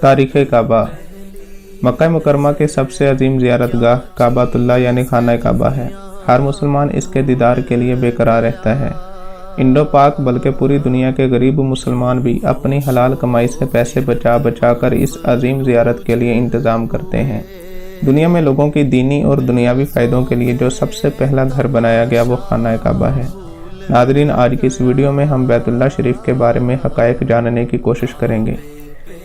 तारीख़ काबा। मक्का मुकरमा के सबसे अजीम ज़ियारतगाह काबातुल्लाह यानी खाना काबा है। हर मुसलमान इसके दीदार के लिए बेकरार रहता है। इंडो पाक बल्कि पूरी दुनिया के गरीब मुसलमान भी अपनी हलाल कमाई से पैसे बचा बचा कर इस अजीम ज़ियारत के लिए इंतज़ाम करते हैं। दुनिया में लोगों की दीनी और दुनियावी फ़ायदों के लिए जो सबसे पहला घर बनाया गया वो खाना काबा है। नाज़रीन, आज की इस वीडियो में हम बैतुल्लाह शरीफ के बारे में हक़ाइक़ जानने की कोशिश करेंगे।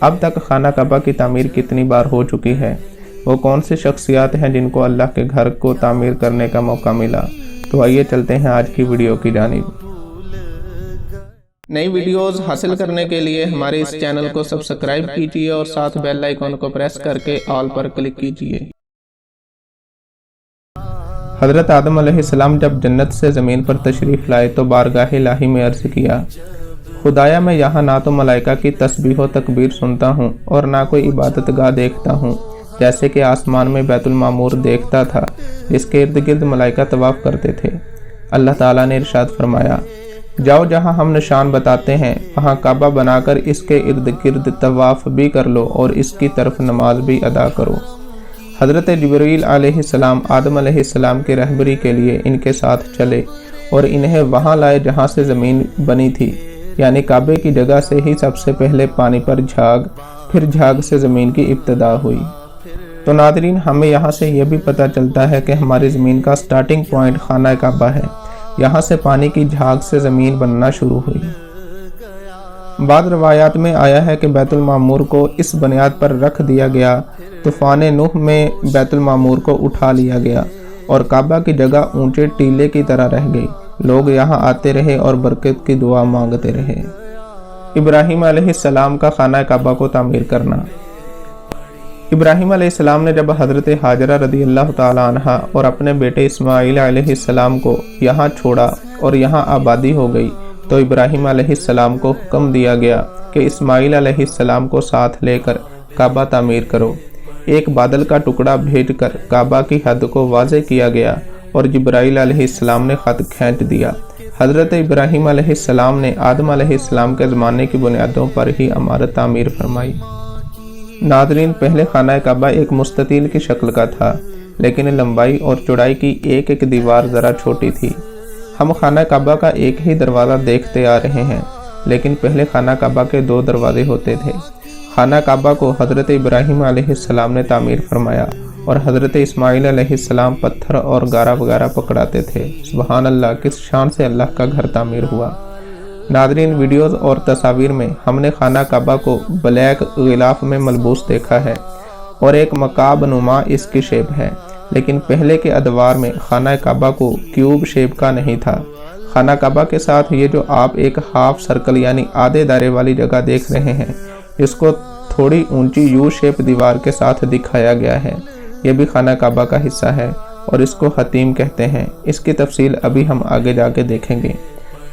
अब तक खाना काबा की तामीर कितनी बार हो चुकी है, वो कौन सी शख्सियात हैं जिनको अल्लाह के घर को तामीर करने का मौका मिला। तो आइए चलते हैं आज की वीडियो की जानिब। नई वीडियोस हासिल करने के लिए हमारे इस चैनल को सब्सक्राइब कीजिए और साथ बेल आइकन को प्रेस करके ऑल पर क्लिक कीजिए। हज़रत आदम अलैहिस्सलाम जब जन्नत से ज़मीन पर तशरीफ़ लाए तो बारगाह इलाही में अर्ज़ किया, खुदाया मैं यहाँ ना तो मलाइका की तस्बीह व तकबीर सुनता हूँ और ना कोई इबादतगाह देखता हूँ, जैसे कि आसमान में बैतुल मामूर देखता था जिसके इर्द गिर्द मलाइका तवाफ़ करते थे। अल्लाह ताला ने इरशाद फरमाया, जाओ जहाँ हम निशान बताते हैं वहाँ काबा बनाकर इसके इर्द गिर्द तवाफ़ भी कर लो और इसकी तरफ नमाज भी अदा करो। हज़रत जिब्रील अलैहिस्सलाम आदम अलैहिस्सलाम की रहबरी के लिए इनके साथ चले और इन्हें वहाँ लाए जहाँ से ज़मीन बनी थी, यानी काबे की जगह से ही सबसे पहले पानी पर झाग, फिर झाग से ज़मीन की इब्तिदा हुई। तो नादरीन, हमें यहाँ से यह भी पता चलता है कि हमारी ज़मीन का स्टार्टिंग पॉइंट खाना काबा है। यहाँ से पानी की झाग से ज़मीन बनना शुरू हुई। बाद रवायात में आया है कि बैतुल मामूर को इस बुनियाद पर रख दिया गया, तूफ़ान नूह में बैतुल मामूर को उठा लिया गया और काबा की जगह ऊंचे टीले की तरह रह गई। लोग यहाँ आते रहे और बरकत की दुआ मांगते रहे। इब्राहीम अलैहिस्सलाम का खाना काबा को तामीर करना। इब्राहीम अलैहिस्सलाम ने जब हज़रत हाजरा रज़ियल्लाहु ताला अन्हा और अपने बेटे इस्माईल अलैहिस्सलाम को यहाँ छोड़ा और यहाँ आबादी हो गई, तो इब्राहीम अलैहिस्सलाम को हुक्म दिया गया कि इस्माईल अलैहिस्सलाम को साथ लेकर काबा तामीर करो। एक बादल का टुकड़ा भेजकर काबा की हद को वाज़े किया गया और जिब्राईल अलैहिस्सलाम ने ख़त खींच दिया। हज़रत इब्राहीम अलैहिस्सलाम ने आदम अलैहिस्सलाम के ज़माने की बुनियादों पर ही इमारत तामीर फरमाई। नाज़रीन, पहले खाना काबा एक मुस्ततील की शक्ल का था, लेकिन लंबाई और चौड़ाई की एक एक दीवार ज़रा छोटी थी। हम खाना काबा का एक ही दरवाज़ा देखते आ रहे हैं, लेकिन पहले खाना काबा के 2 दरवाजे होते थे। खाना काबा को हज़रत इब्राहीम अलैहिस्सलाम ने तामीर फरमाया और हज़रत इस्माईल अलैहिस्सलाम पत्थर और गारा वगैरह पकड़ाते थे। सुबहान अल्लाह, किस शान से अल्लाह का घर तामीर हुआ। नादरीन, वीडियोज़ और तस्वीर में हमने खाना काबा को ब्लैक गिलाफ में मलबूस देखा है और एक मकाब नुमा इसकी शेप है, लेकिन पहले के अदवार में खाना काबा को क्यूब शेप का नहीं था। खाना काबा के साथ ये जो आप एक हाफ सर्कल यानी आधे दायरे वाली जगह देख रहे हैं, इसको थोड़ी ऊंची यू शेप दीवार के साथ दिखाया गया है। ये भी खाना काबा का हिस्सा है और इसको हतीम कहते हैं। इसकी तफसील अभी हम आगे जाके देखेंगे।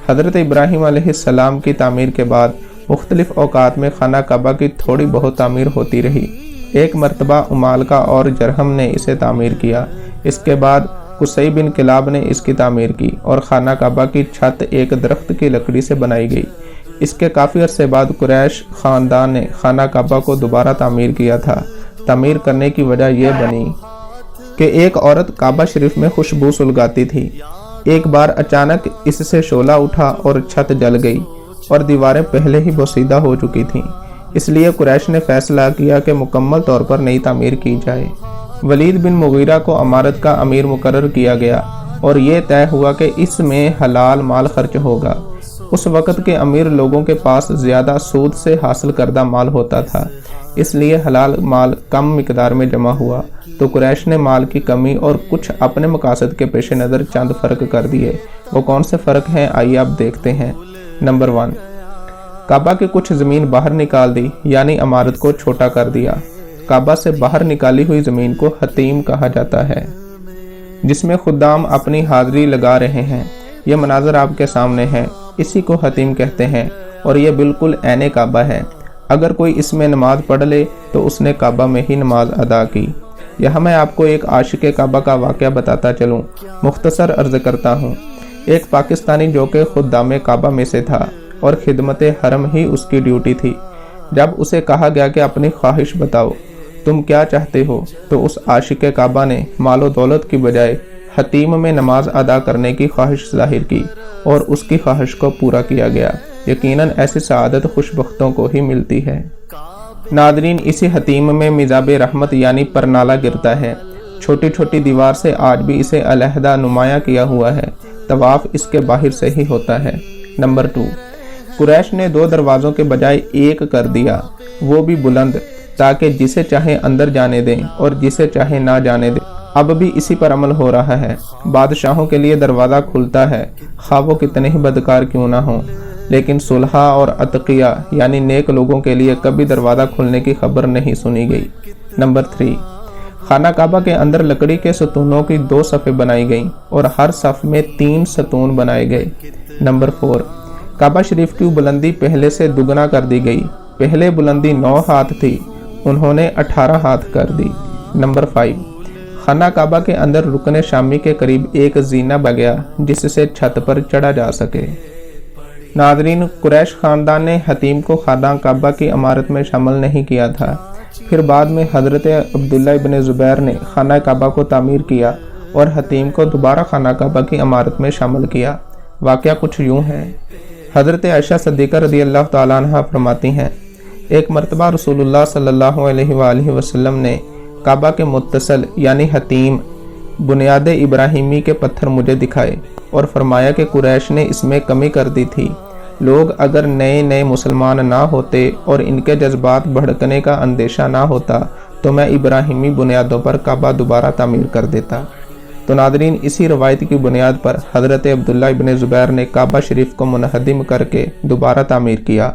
हज़रत इब्राहीम अलैहिस्सलाम की तामीर के बाद मुख्तलिफ औकात में खाना काबा की थोड़ी बहुत तामीर होती रही। एक मरतबा उमालका और जरहम ने इसे तामीर किया। इसके बाद कुसै बिन किलाब ने इसकी तामीर की और खाना काबा की छत एक दरख्त की लकड़ी से बनाई गई। इसके काफ़ी अरसे बाद कुरैश ख़ानदान ने खाना काबा को दोबारा तामीर किया था। तामीर करने की वजह यह बनी कि एक औरत काबा शरीफ में खुशबू सुलगाती थी। एक बार अचानक इससे शोला उठा और छत जल गई और दीवारें पहले ही बोसीदा हो चुकी थीं। इसलिए कुरैश ने फैसला किया कि मुकम्मल तौर पर नई तामीर की जाए। वलीद बिन मुगीरा को अमारत का अमीर मुकर्रर किया गया और ये तय हुआ कि इसमें हलाल माल खर्च होगा। उस वक़्त के अमीर लोगों के पास ज़्यादा सूद से हासिल करदा माल होता था, इसलिए हलाल माल कम मिकदार में जमा हुआ। तो कुरैश ने माल की कमी और कुछ अपने मकासद के पेश नज़र चंद फ़र्क कर दिए। वो कौन से फ़र्क हैं, आइए आप देखते हैं। नंबर 1, काबा की कुछ ज़मीन बाहर निकाल दी, यानी इमारत को छोटा कर दिया। काबा से बाहर निकाली हुई ज़मीन को हतीम कहा जाता है, जिसमें खुदाम अपनी हाज़री लगा रहे हैं। यह मनाजर आपके सामने है, इसी को हतीम कहते हैं और यह बिल्कुल ऐने काबा है। अगर कोई इसमें नमाज पढ़ ले तो उसने काबा में ही नमाज अदा की। यहाँ मैं आपको एक आशिक़े काबा का वाक़या बताता चलूँ। मुख्तसर अर्ज़ करता हूँ। एक पाकिस्तानी जो कि खुदाम काबा में से था, اور خدمت حرم ہی اس کی ڈیوٹی تھی۔ جب اسے کہا گیا کہ اپنی خواہش بتاؤ، تم کیا چاہتے ہو، تو اس عاشق کعبہ نے مال و دولت کی بجائے حتیم میں نماز ادا کرنے کی خواہش ظاہر کی اور اس کی خواہش کو پورا کیا گیا۔ یقیناً ایسی سعادت خوش بختوں کو ہی ملتی ہے۔ ناظرین، اسی حتیم میں میزاب رحمت یعنی پرنالہ گرتا ہے۔ چھوٹی چھوٹی دیوار سے آج بھی اسے علیحدہ نمایاں کیا ہوا ہے۔ طواف اس کے باہر سے ہی ہوتا ہے۔ نمبر 2، قریش نے 2 دروازوں کے بجائے ایک کر دیا، وہ بھی بلند، تاکہ جسے چاہے اندر جانے دیں اور جسے چاہے نہ جانے دیں۔ اب بھی اسی پر عمل ہو رہا ہے۔ بادشاہوں کے لیے دروازہ کھلتا ہے، خواہ وہ کتنے ہی بدکار کیوں نہ ہوں، لیکن صلحاء اور اتقیاء یعنی نیک لوگوں کے لیے کبھی دروازہ کھلنے کی خبر نہیں سنی گئی۔ نمبر 3، خانہ کعبہ کے اندر لکڑی کے ستونوں کی 2 صفیں بنائی گئیں اور ہر صف میں 3 ستون بنائے گئے۔ نمبر 4، کعبہ شریف کی بلندی پہلے سے دگنا کر دی گئی۔ پہلے بلندی 9 ہاتھ تھی، انہوں نے 18 ہاتھ کر دی۔ نمبر 5، خانہ کعبہ کے اندر رکن شامی کے قریب ایک زینہ بگیا جس سے چھت پر چڑھا جا سکے۔ ناظرین، قریش خاندان نے حتیم کو خانہ کعبہ کی عمارت میں شامل نہیں کیا تھا۔ پھر بعد میں حضرت عبداللہ ابن زبیر نے خانہ کعبہ کو تعمیر کیا اور حتیم کو دوبارہ خانہ کعبہ کی عمارت میں شامل کیا۔ واقعہ کچھ یوں ہے۔ حضرت عائشہ صدیقہ رضی اللہ تعالیٰ عنہ فرماتی ہیں، ایک مرتبہ رسول اللہ صلی اللہ علیہ وآلہ وسلم نے کعبہ کے متصل یعنی حتیم بنیاد ابراہیمی کے پتھر مجھے دکھائے اور فرمایا کہ قریش نے اس میں کمی کر دی تھی۔ لوگ اگر نئے مسلمان نہ ہوتے اور ان کے جذبات بھڑکنے کا اندیشہ نہ ہوتا تو میں ابراہیمی بنیادوں پر کعبہ دوبارہ تعمیر کر دیتا۔ تو ناظرین، اسی روایت کی بنیاد پر حضرت عبداللہ ابن زبیر نے کعبہ شریف کو منہدم کر کے دوبارہ تعمیر کیا،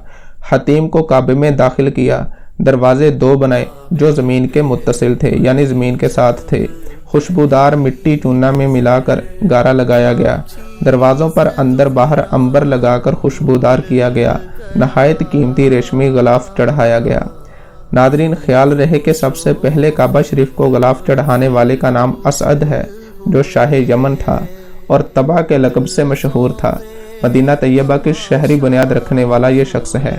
حتیم کو کعبے میں داخل کیا، دروازے 2 بنائے جو زمین کے متصل تھے یعنی زمین کے ساتھ تھے، خوشبودار مٹی چونا میں ملا کر گارا لگایا گیا، دروازوں پر اندر باہر عنبر لگا کر خوشبودار کیا گیا، نہایت قیمتی ریشمی غلاف چڑھایا گیا۔ ناظرین، خیال رہے کہ سب سے پہلے کعبہ شریف کو غلاف چڑھانے والے کا نام اسعد ہے، جو شاہ یمن تھا اور طبع کے لقب سے مشہور تھا۔ مدینہ طیبہ کی شہری بنیاد رکھنے والا یہ شخص ہے۔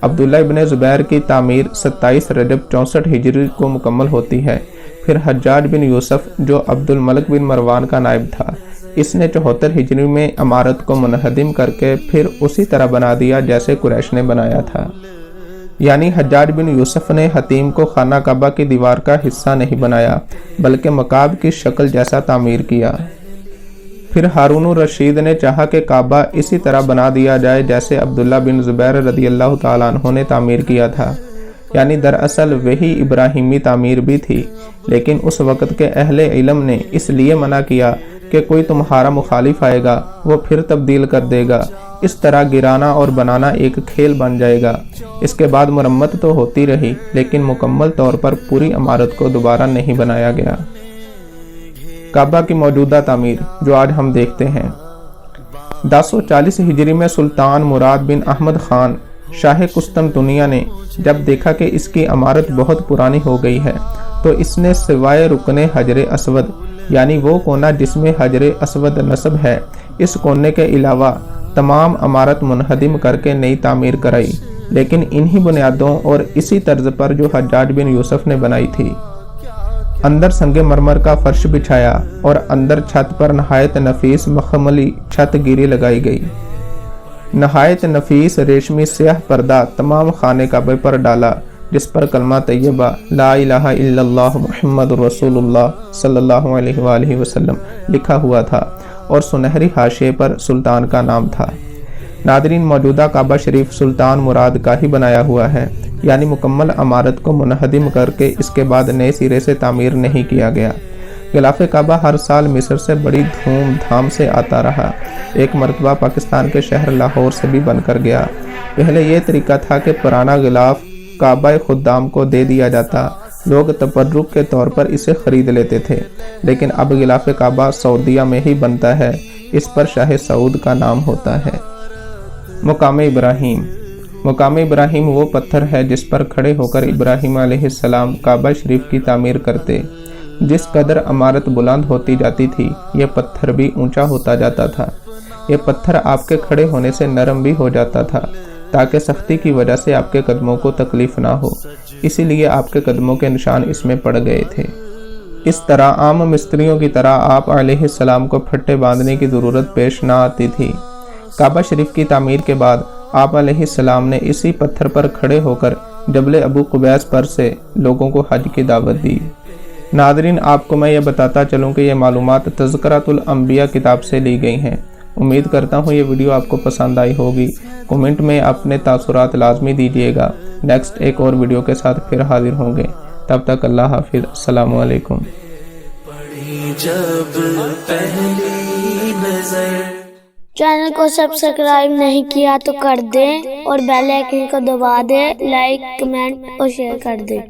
عبداللہ ابن زبیر کی تعمیر 27 رجب 64 ہجری کو مکمل ہوتی ہے۔ پھر حجاج بن یوسف جو عبد الملک بن مروان کا نائب تھا، اس نے 74 ہجری میں عمارت کو منہدم کر کے پھر اسی طرح بنا دیا جیسے قریش نے بنایا تھا۔ یعنی حجاج بن یوسف نے حتیم کو خانہ کعبہ کی دیوار کا حصہ نہیں بنایا بلکہ مکعب کی شکل جیسا تعمیر کیا۔ پھر ہارون الرشید نے چاہا کہ کعبہ اسی طرح بنا دیا جائے جیسے عبداللہ بن زبیر رضی اللہ تعالیٰ عنہ نے تعمیر کیا تھا، یعنی دراصل وہی ابراہیمی تعمیر بھی تھی، لیکن اس وقت کے اہل علم نے اس لیے منع کیا کہ کوئی تمہارا مخالف آئے گا، وہ پھر تبدیل کر دے گا، اس طرح گرانا اور بنانا ایک کھیل بن جائے گا۔ اس کے بعد مرمت تو ہوتی رہی لیکن مکمل طور پر پوری عمارت کو دوبارہ نہیں بنایا گیا۔ کعبہ کی موجودہ تعمیر جو آج ہم دیکھتے ہیں۔ 1040 ہجری میں سلطان مراد بن احمد خان شاہ قسطنطنیہ نے جب دیکھا کہ اس کی عمارت بہت پرانی ہو گئی ہے تو اس نے سوائے رکن حجر اسود یعنی وہ کونا جس میں حجر اسود نصب ہے، اس کونے کے علاوہ تمام عمارت منہدم کر کے نئی تعمیر کرائی، لیکن انہی بنیادوں اور اسی طرز پر جو حجاج بن یوسف نے بنائی تھی۔ اندر سنگ مرمر کا فرش بچھایا اور اندر چھت پر نہایت نفیس مخملی چھت گیری لگائی گئی۔ نہایت نفیس ریشمی سیاہ پردہ تمام خانے کعبے پر ڈالا جس پر کلمہ طیبہ لا الہ الا اللہ محمد رسول اللہ صلی اللہ علیہ وآلہ وسلم لکھا ہوا تھا اور سنہری حاشیے پر سلطان کا نام تھا۔ ناظرین، موجودہ کعبہ شریف سلطان مراد کا ہی بنایا ہوا ہے، یعنی مکمل عمارت کو منہدم کر کے اس کے بعد نئے سرے سے تعمیر نہیں کیا گیا۔ غلاف کعبہ ہر سال مصر سے بڑی دھوم دھام سے آتا رہا، ایک مرتبہ پاکستان کے شہر لاہور سے بھی بن کر گیا۔ پہلے یہ طریقہ تھا کہ پرانا غلاف کعبہ خدام کو دے دیا جاتا، لوگ تبرک کے طور پر اسے خرید لیتے تھے، لیکن اب غلاف کعبہ سعودیہ میں ہی بنتا ہے، اس پر شاہ سعود کا نام ہوتا ہے۔ مقام ابراہیم۔ مقام ابراہیم وہ پتھر ہے جس پر کھڑے ہو کر ابراہیم علیہ السلام کعبہ شریف کی تعمیر کرتے۔ جس قدر عمارت بلند ہوتی جاتی تھی یہ پتھر بھی اونچا ہوتا جاتا تھا۔ ये पत्थर आपके खड़े होने से नरम भी हो जाता था ताकि सख्ती की वजह से आपके कदमों को तकलीफ ना हो, इसीलिए आपके कदमों के निशान इसमें पड़ गए थे। इस तरह आम मिस्त्रियों की तरह आप अलैहिस्सलाम को फट्टे बांधने की ज़रूरत पेश ना आती थी। काबा शरीफ की तामीर के बाद आप अलैहिस्सलाम ने इसी पत्थर पर खड़े होकर जबल अबू कुबैस पर से लोगों को हज की दावत दी। नादरीन, आपको मैं ये बताता चलूँ कि ये मालूमात तज़किरातुल अंबिया किताब से ली गई हैं। उम्मीद करता हूँ ये वीडियो आपको पसंद आई होगी। कमेंट में अपने तासुरात लाजमी दीजिएगा। नेक्स्ट एक और वीडियो के साथ फिर हाजिर होंगे। तब तक अल्लाह हाफिज़। अस्सलामु अलैकुम। चैनल को सब्सक्राइब नहीं किया तो कर दें और बेल आइकन को दबा दें, लाइक, कमेंट और शेयर कर दें।